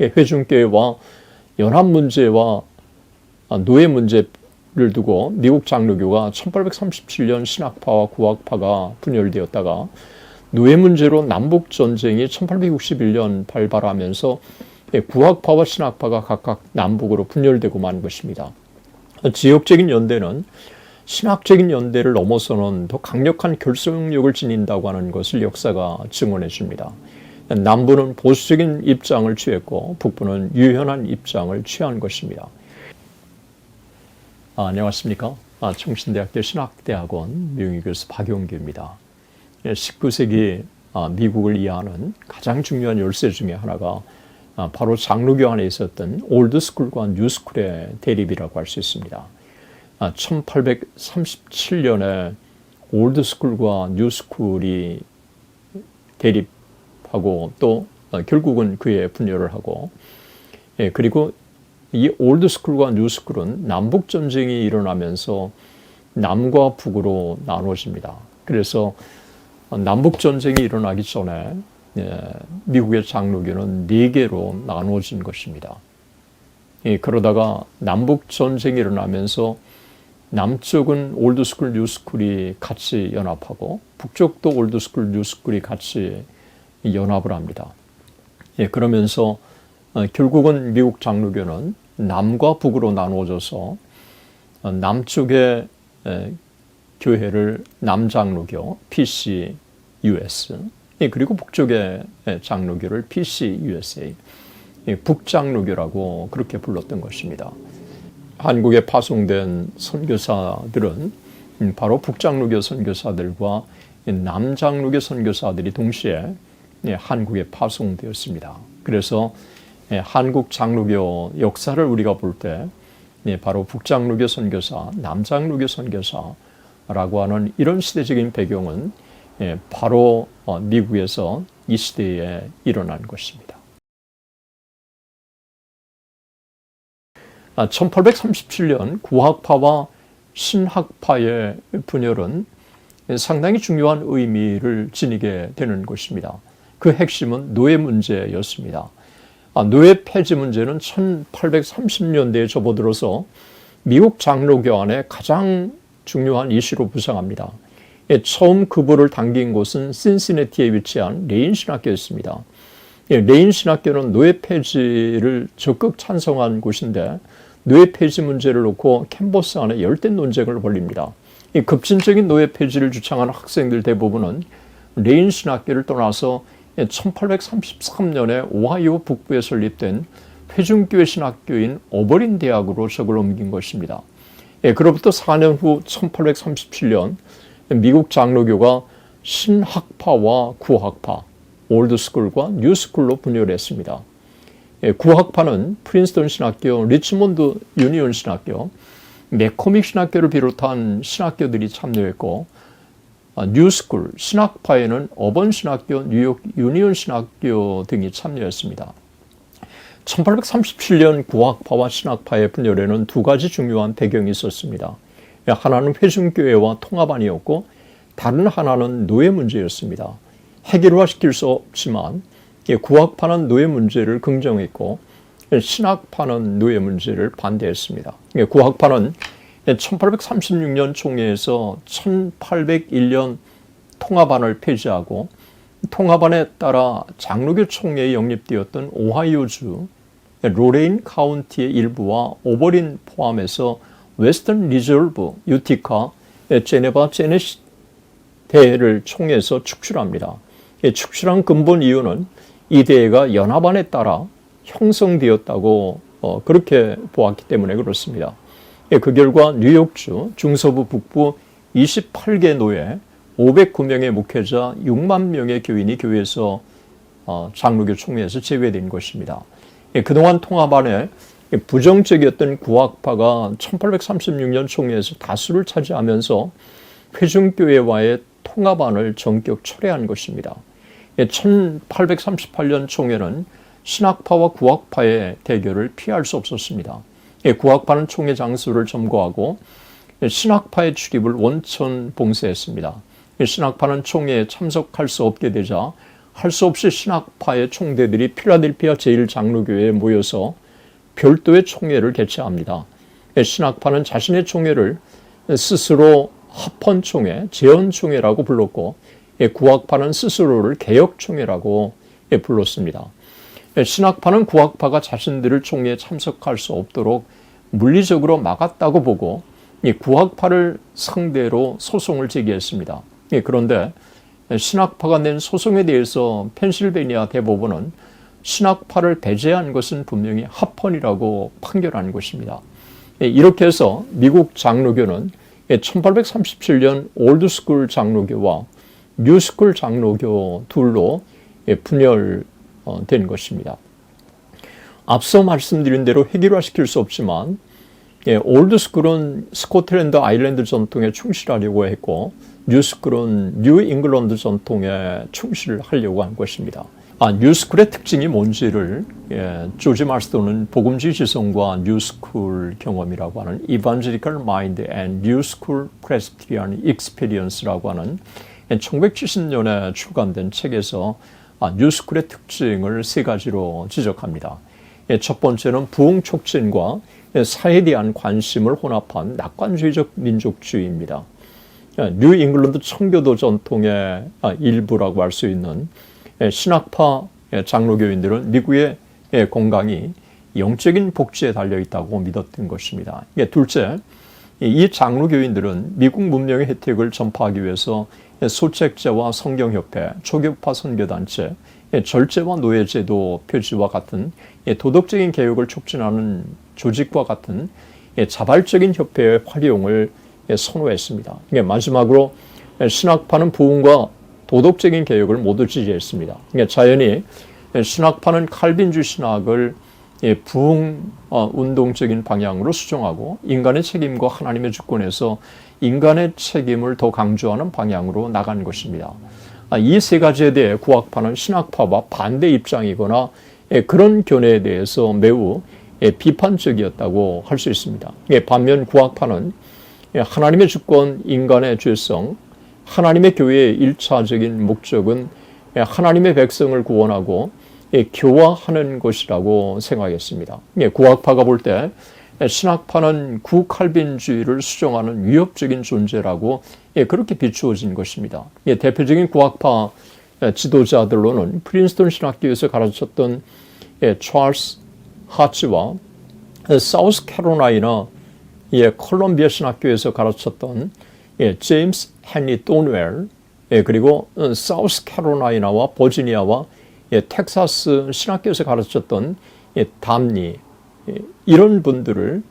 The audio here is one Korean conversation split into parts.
회중교회와 연합 문제와 노예 문제를 두고 미국 장로교가 1837년 신학파와 구학파가 분열되었다가 노예 문제로 남북전쟁이 1861년 발발하면서 구학파와 신학파가 각각 남북으로 분열되고 만 것입니다. 지역적인 연대는 신학적인 연대를 넘어서는 더 강력한 결속력을 지닌다고 하는 것을 역사가 증언해 줍니다. 남부는 보수적인 입장을 취했고 북부는 유연한 입장을 취한 것입니다. 안녕하십니까. 청신대학교 신학대학원 명의교수 박용규입니다. 19세기 미국을 이해하는 가장 중요한 열쇠 중에 하나가 바로 장로교 안에 있었던 올드스쿨과 뉴스쿨의 대립이라고 할 수 있습니다. 1837년에 올드스쿨과 뉴스쿨이 대립하고 또 결국은 그에 분열을 하고 그리고 이 올드스쿨과 뉴스쿨은 남북전쟁이 일어나면서 남과 북으로 나눠집니다. 그래서 남북전쟁이 일어나기 전에 미국의 장로교는 4개로 나눠진 것입니다. 그러다가 남북전쟁이 일어나면서 남쪽은 올드스쿨, 뉴스쿨이 같이 연합하고 북쪽도 올드스쿨, 뉴스쿨이 같이 연합을 합니다. 그러면서 결국은 미국 장로교는 남과 북으로 나누어져서 남쪽의 교회를 남장로교, PCUS, 그리고 북쪽의 장로교를 PCUSA, 북장로교라고 그렇게 불렀던 것입니다. 한국에 파송된 선교사들은 바로 북장로교 선교사들과 남장로교 선교사들이 동시에 한국에 파송되었습니다. 그래서 한국 장로교 역사를 우리가 볼 때 바로 북장로교 선교사, 남장로교 선교사라고 하는 이런 시대적인 배경은 바로 미국에서 이 시대에 일어난 것입니다. 1837년 구학파와 신학파의 분열은 상당히 중요한 의미를 지니게 되는 것입니다. 그 핵심은 노예 문제였습니다. 노예 폐지 문제는 1830년대에 접어들어서 미국 장로교 안에 가장 중요한 이슈로 부상합니다. 처음 그불을 당긴 곳은 신시내티에 위치한 레인 신학교였습니다. 레인 신학교는 노예 폐지를 적극 찬성한 곳인데 노예 폐지 문제를 놓고 캠퍼스 안에 열띤 논쟁을 벌입니다. 이 급진적인 노예 폐지를 주창하는 학생들 대부분은 레인 신학교를 떠나서 1833년에 오하이오 북부에 설립된 회중교회 신학교인 오버린 대학으로 적을 옮긴 것입니다. 그로부터 4년 후 1837년 미국 장로교가 신학파와 구학파, 올드스쿨과 뉴스쿨로 분열했습니다. 구학파는 프린스턴 신학교, 리치몬드 유니온 신학교, 맥코믹 신학교를 비롯한 신학교들이 참여했고 뉴스쿨, 신학파에는 어번 신학교, 뉴욕 유니온 신학교 등이 참여했습니다. 1837년 구학파와 신학파의 분열에는 두 가지 중요한 배경이 있었습니다. 하나는 회중교회와 통합안이었고 다른 하나는 노예 문제였습니다. 해결화시킬 수 없지만 구학파는 노예 문제를 긍정했고 신학파는 노예 문제를 반대했습니다. 구학파는 1836년 총회에서 1801년 통합안을 폐지하고 통합안에 따라 장로교 총회에 영립되었던 오하이오주 로레인 카운티의 일부와 오버린 포함해서 웨스턴 리저브, 유티카, 제네바, 제네시 대회를 총회에서 축출합니다. 축출한 근본 이유는 이 대회가 연합안에 따라 형성되었다고 그렇게 보았기 때문에 그렇습니다. 그 결과 뉴욕주 중서부 북부 28개 노예 509명의 목회자 6만 명의 교인이 교회에서 장로교 총회에서 제외된 것입니다. 그동안 통합안에 부정적이었던 구학파가 1836년 총회에서 다수를 차지하면서 회중교회와의 통합안을 전격 철회한 것입니다. 1838년 총회는 신학파와 구학파의 대결을 피할 수 없었습니다. 구학파는 총회 장소를 점거하고 신학파의 출입을 원천 봉쇄했습니다. 신학파는 총회에 참석할 수 없게 되자 할 수 없이 신학파의 총대들이 필라델피아 제1장로교회에 모여서 별도의 총회를 개최합니다. 신학파는 자신의 총회를 스스로 합헌총회, 재헌총회라고 불렀고 구학파는 스스로를 개혁총회라고 불렀습니다. 신학파는 구학파가 자신들을 총회에 참석할 수 없도록 물리적으로 막았다고 보고 구학파를 상대로 소송을 제기했습니다. 그런데 신학파가 낸 소송에 대해서 펜실베니아 대법원은 신학파를 배제한 것은 분명히 합헌이라고 판결한 것입니다. 이렇게 해서 미국 장로교는 1837년 올드스쿨 장로교와 뉴스쿨 장로교 둘로 분열된 것입니다. 앞서 말씀드린 대로 획일화시킬 수 없지만 올드스쿨은 스코틀랜드 아일랜드 전통에 충실하려고 했고 뉴스쿨은 뉴 잉글랜드 전통에 충실하려고 한 것입니다. 뉴스쿨의 특징이 뭔지를 조지 말스톤은 복음주의 지성과 뉴스쿨 경험이라고 하는 Evangelical Mind and New School Presbyterian Experience라고 하는 1970년에 출간된 책에서 뉴스쿨의 특징을 세 가지로 지적합니다. 첫 번째는 부흥 촉진과 사회에 대한 관심을 혼합한 낙관주의적 민족주의입니다. 뉴 잉글랜드 청교도 전통의 일부라고 할 수 있는 신학파 장로교인들은 미국의 건강이 영적인 복지에 달려있다고 믿었던 것입니다. 둘째, 이 장로교인들은 미국 문명의 혜택을 전파하기 위해서 소책제와 성경협회, 초교파 선교단체, 절제와 노예제도 표지와 같은 도덕적인 개혁을 촉진하는 조직과 같은 자발적인 협회의 활용을 선호했습니다. 마지막으로 신학파는 부흥과 도덕적인 개혁을 모두 지지했습니다. 자연히 신학파는 칼빈주의 신학을 부흥 운동적인 방향으로 수정하고 인간의 책임과 하나님의 주권에서 인간의 책임을 더 강조하는 방향으로 나간 것입니다. 이 세 가지에 대해 구학파는 신학파와 반대 입장이거나 그런 견해에 대해서 매우 비판적이었다고 할 수 있습니다. 반면 구학파는 하나님의 주권, 인간의 죄성, 하나님의 교회의 1차적인 목적은 하나님의 백성을 구원하고 교화하는 것이라고 생각했습니다. 구학파가 볼 때 신학파는 구칼빈주의를 수정하는 위협적인 존재라고 그렇게 비추어진 것입니다. 대표적인 구학파 지도자들로는 프린스턴 신학교에서 가르쳤던 찰스 하츠와 사우스캐롤라이나 콜롬비아 신학교에서 가르쳤던 제임스 헨리 돈웰, 그리고 사우스캐롤라이나와 버지니아와 텍사스 신학교에서 가르쳤던 담니, 이런 분들을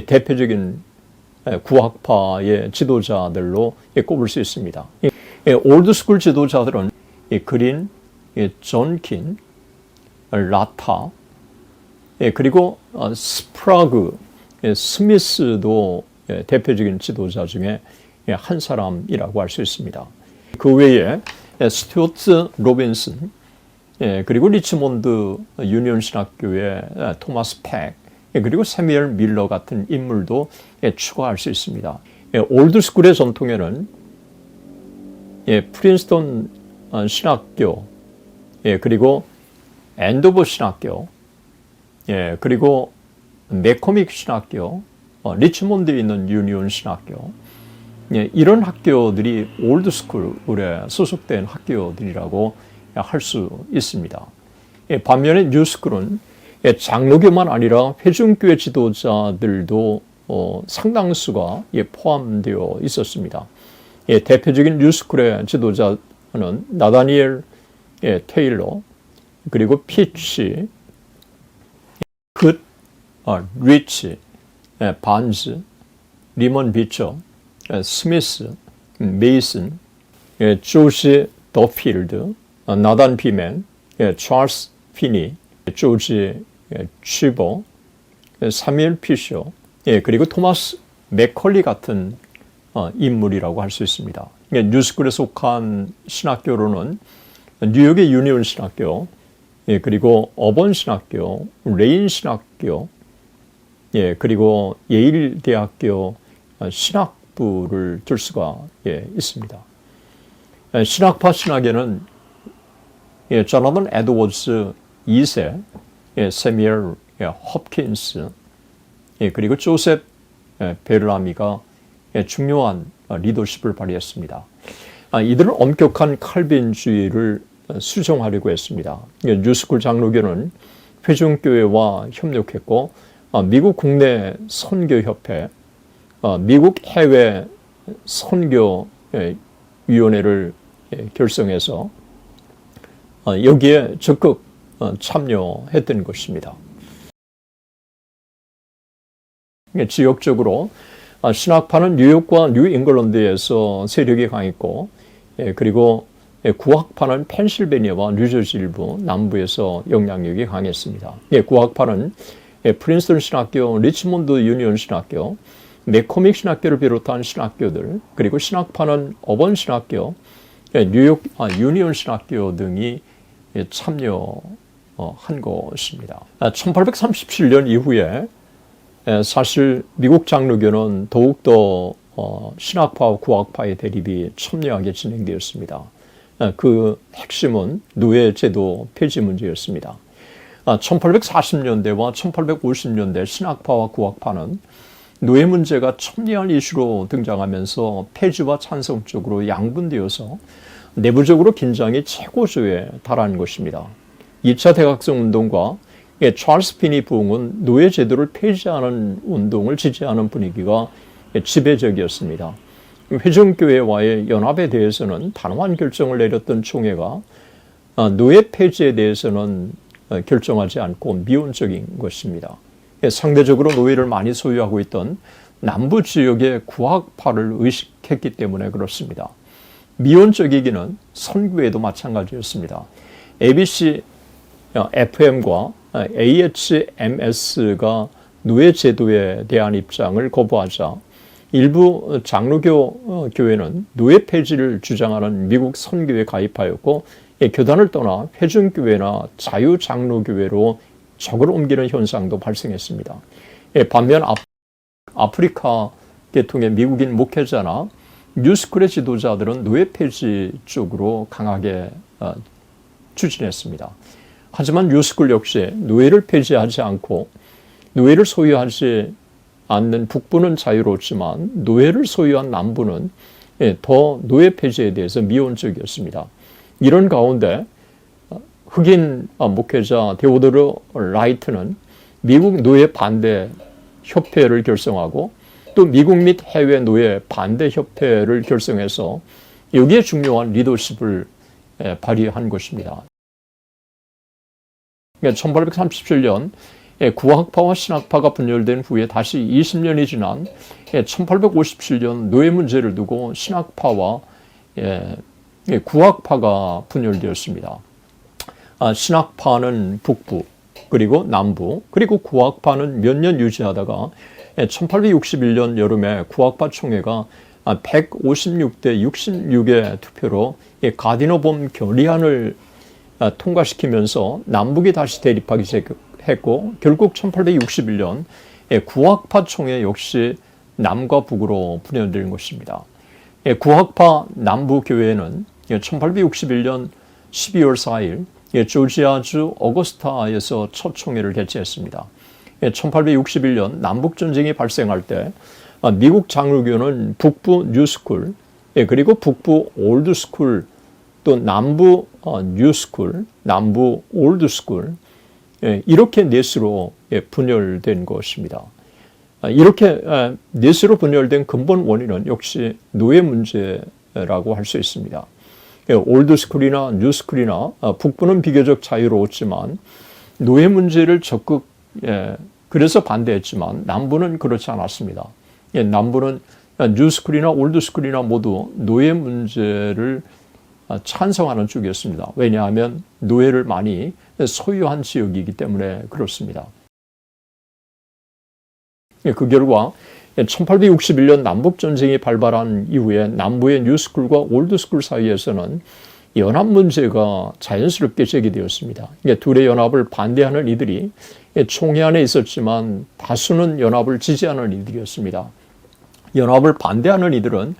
대표적인 구학파의 지도자들로 꼽을 수 있습니다. 올드스쿨 지도자들은 그린, 존킨, 라타, 그리고 스프라그, 스미스도 대표적인 지도자 중에 한 사람이라고 할 수 있습니다. 그 외에 스튜어트 로빈슨, 그리고 리치몬드 유니온 신학교의 토마스 팩, 그리고 세미얼 밀러 같은 인물도 추가할 수 있습니다. 올드스쿨의 전통에는 프린스턴 신학교, 그리고 앤도버 신학교, 그리고 맥코믹 신학교, 리치몬드에 있는 유니온 신학교, 이런 학교들이 올드스쿨에 소속된 학교들이라고 할 수 있습니다. 반면에 뉴스쿨은 장로교만 아니라 회중교회 지도자들도 상당수가 포함되어 있었습니다. 대표적인 뉴스쿨의 지도자는 나다니엘 테일러, 그리고 피치, 굿, 리치, 반즈, 리먼 비처, 스미스, 메이슨, 조시 더필드, 나단 비맨, 찰스 피니, 조지 취버, 사뮤엘 피셔, 그리고 토마스 맥컬리 같은 인물이라고 할 수 있습니다. 뉴스쿨에 속한 신학교로는 뉴욕의 유니온 신학교, 그리고 어번 신학교, 레인 신학교, 그리고 예일 대학교 신학부를 들 수가 있습니다. 신학파 신학에는 조나단 에드워즈 2세, 세미얼 홉킨스, 그리고 조셉 베르라미가 중요한 리더십을 발휘했습니다. 이들은 엄격한 칼빈주의를 수정하려고 했습니다. 뉴스쿨 장로교는 회중교회와 협력했고 미국 국내 선교협회, 미국 해외 선교위원회를 결성해서 여기에 적극 참여했던 것입니다. 지역적으로 신학파는 뉴욕과 뉴잉글랜드에서 세력이 강했고, 그리고 구학파는 펜실베니아와 뉴저지 일부 남부에서 영향력이 강했습니다. 구학파는 프린스턴 신학교, 리치몬드 유니온 신학교, 맥코믹 신학교를 비롯한 신학교들, 그리고 신학파는 어번 신학교, 뉴욕 유니온 신학교 등이 참여한 것입니다. 1837년 이후에 사실 미국 장로교는 더욱더 신학파와 구학파의 대립이 첨예하게 진행되었습니다. 그 핵심은 노예제도 폐지 문제였습니다. 1840년대와 1850년대 신학파와 구학파는 노예 문제가 첨예한 이슈로 등장하면서 폐지와 찬성 쪽으로 양분되어서 내부적으로 긴장이 최고조에 달한 것입니다. 2차 대각성 운동과 찰스 피니 부흥은 노예 제도를 폐지하는 운동을 지지하는 분위기가 지배적이었습니다. 회중교회와의 연합에 대해서는 단호한 결정을 내렸던 총회가 노예 폐지에 대해서는 결정하지 않고 미온적인 것입니다. 상대적으로 노예를 많이 소유하고 있던 남부 지역의 구학파를 의식했기 때문에 그렇습니다. 미온적이기는 선교회도 마찬가지였습니다. ABC, FM과 AHMS가 노예 제도에 대한 입장을 거부하자 일부 장로교 교회는 노예 폐지를 주장하는 미국 선교에 가입하였고, 교단을 떠나 회중교회나 자유장로교회로 적을 옮기는 현상도 발생했습니다. 반면 아프리카 계통의 미국인 목회자나 뉴스쿨의 지도자들은 노예 폐지 쪽으로 강하게 추진했습니다. 하지만 뉴스쿨 역시 노예를 폐지하지 않고 노예를 소유하지 않는 북부는 자유롭지만 노예를 소유한 남부는 더 노예 폐지에 대해서 미온적이었습니다. 이런 가운데 흑인 목회자 데오도르 라이트는 미국 노예 반대 협회를 결성하고 또 미국 및 해외 노예 반대 협회를 결성해서 여기에 중요한 리더십을 발휘한 것입니다. 1837년 구학파와 신학파가 분열된 후에 다시 20년이 지난 1857년 노예 문제를 두고 신학파와 구학파가 분열되었습니다. 신학파는 북부, 그리고 남부, 그리고 구학파는 몇 년 유지하다가 1861년 여름에 구학파 총회가 156대 66의 투표로 가디너봄 결의안을 통과시키면서 남북이 다시 대립하기 시작했고, 결국 1861년 구학파 총회 역시 남과 북으로 분열된 것입니다. 구학파 남부교회는 1861년 12월 4일 조지아주 어거스타에서 첫 총회를 개최했습니다. 1861년 남북전쟁이 발생할 때 미국 장로교는 북부 뉴스쿨, 그리고 북부 올드스쿨, 또 남부 뉴스쿨, 남부 올드스쿨, 이렇게 넷으로 분열된 것입니다. 이렇게 넷으로 분열된 근본 원인은 역시 노예 문제라고 할 수 있습니다. 올드스쿨이나 뉴스쿨이나 북부는 비교적 자유로웠지만 노예 문제를 적극 그래서 반대했지만 남부는 그렇지 않았습니다. 남부는 뉴스쿨이나 올드스쿨이나 모두 노예 문제를 찬성하는 쪽이었습니다. 왜냐하면 노예를 많이 소유한 지역이기 때문에 그렇습니다. 그 결과 1861년 남북전쟁이 발발한 이후에 남부의 뉴스쿨과 올드스쿨 사이에서는 연합 문제가 자연스럽게 제기되었습니다. 둘의 연합을 반대하는 이들이 총회 안에 있었지만 다수는 연합을 지지하는 이들이었습니다. 연합을 반대하는 이들은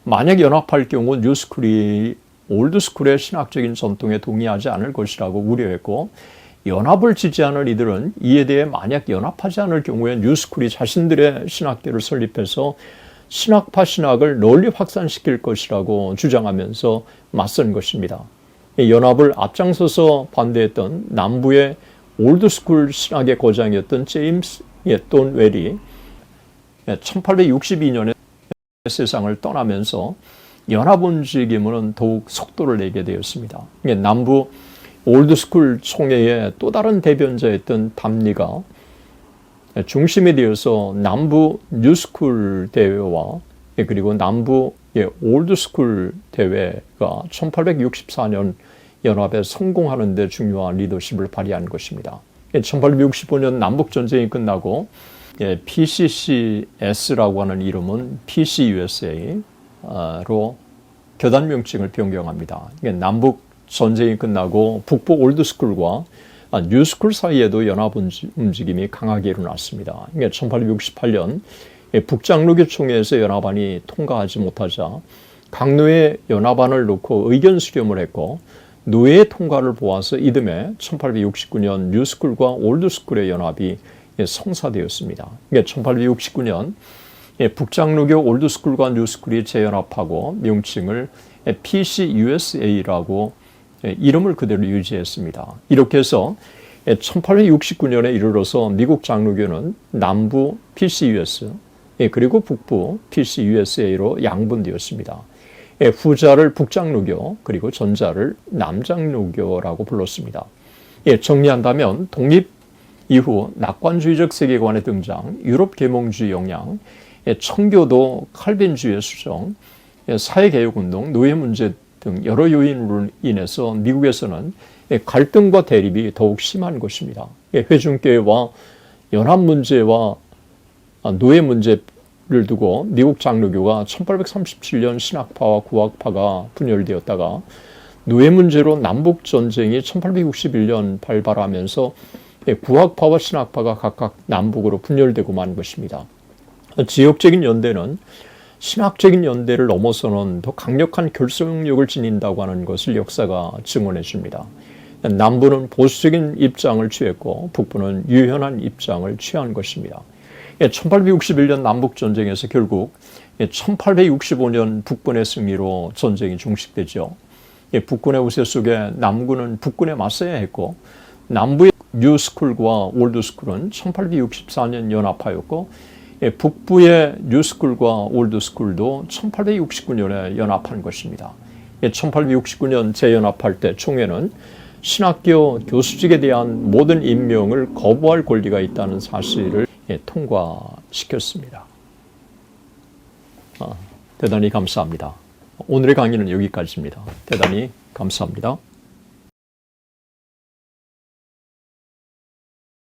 만약 연합할 경우 뉴스쿨이 올드스쿨의 신학적인 전통에 동의하지 않을 것이라고 우려했고, 연합을 지지하는 이들은 이에 대해 만약 연합하지 않을 경우에 뉴스쿨이 자신들의 신학교를 설립해서 신학파 신학을 널리 확산시킬 것이라고 주장하면서 맞선 것입니다. 연합을 앞장서서 반대했던 남부의 올드스쿨 신학의 거장이었던 제임스 돈 웰이 1862년에 세상을 떠나면서 연합 움직임은 더욱 속도를 내게 되었습니다. 남부 올드스쿨 총회의 또 다른 대변자였던 담리가 중심이 되어서 남부 뉴스쿨 대회와 그리고 남부 올드스쿨 대회가 1864년 연합에 성공하는 데 중요한 리더십을 발휘한 것입니다. 1865년 남북전쟁이 끝나고 PCCS라고 하는 이름은 PCUSA로 교단 명칭을 변경합니다. 남북 전쟁이 끝나고 북부 올드스쿨과 뉴스쿨 사이에도 연합 움직임이 강하게 일어났습니다. 1868년 북장로교 총회에서 연합안이 통과하지 못하자 각 노회 연합안을 놓고 의견 수렴을 했고, 노회의 통과를 보아서 이듬해 1869년 뉴스쿨과 올드스쿨의 연합이 성사되었습니다. 1869년 북장로교 올드스쿨과 뉴스쿨이 재연합하고 명칭을 PCUSA라고 이름을 그대로 유지했습니다. 이렇게 해서 1869년에 이르러서 미국 장로교는 남부 PCUS 그리고 북부 PCUSA로 양분되었습니다. 후자를 북장로교 그리고 전자를 남장로교라고 불렀습니다. 정리한다면 독립 이후 낙관주의적 세계관의 등장, 유럽 계몽주의 영향, 청교도 칼빈주의 수정, 사회개혁운동, 노예 문제 등 여러 요인으로 인해서 미국에서는 갈등과 대립이 더욱 심한 것입니다. 회중교회와 연합 문제와 노예 문제를 두고 미국 장로교가 1837년 신학파와 구학파가 분열되었다가 노예 문제로 남북전쟁이 1861년 발발하면서 구학파와 신학파가 각각 남북으로 분열되고 만 것입니다. 지역적인 연대는 신학적인 연대를 넘어서는 더 강력한 결속력을 지닌다고 하는 것을 역사가 증언해 줍니다. 남부는 보수적인 입장을 취했고 북부는 유연한 입장을 취한 것입니다. 1861년 남북전쟁에서 결국 1865년 북군의 승리로 전쟁이 종식되죠. 북군의 우세 속에 남군은 북군에 맞서야 했고, 남부의 뉴스쿨과 올드스쿨은 1864년 연합하였고, 북부의 뉴스쿨과 올드스쿨도 1869년에 연합한 것입니다. 1869년 재연합할 때 총회는 신학교 교수직에 대한 모든 임명을 거부할 권리가 있다는 사실을 통과시켰습니다. 대단히 감사합니다. 오늘의 강의는 여기까지입니다. 대단히 감사합니다.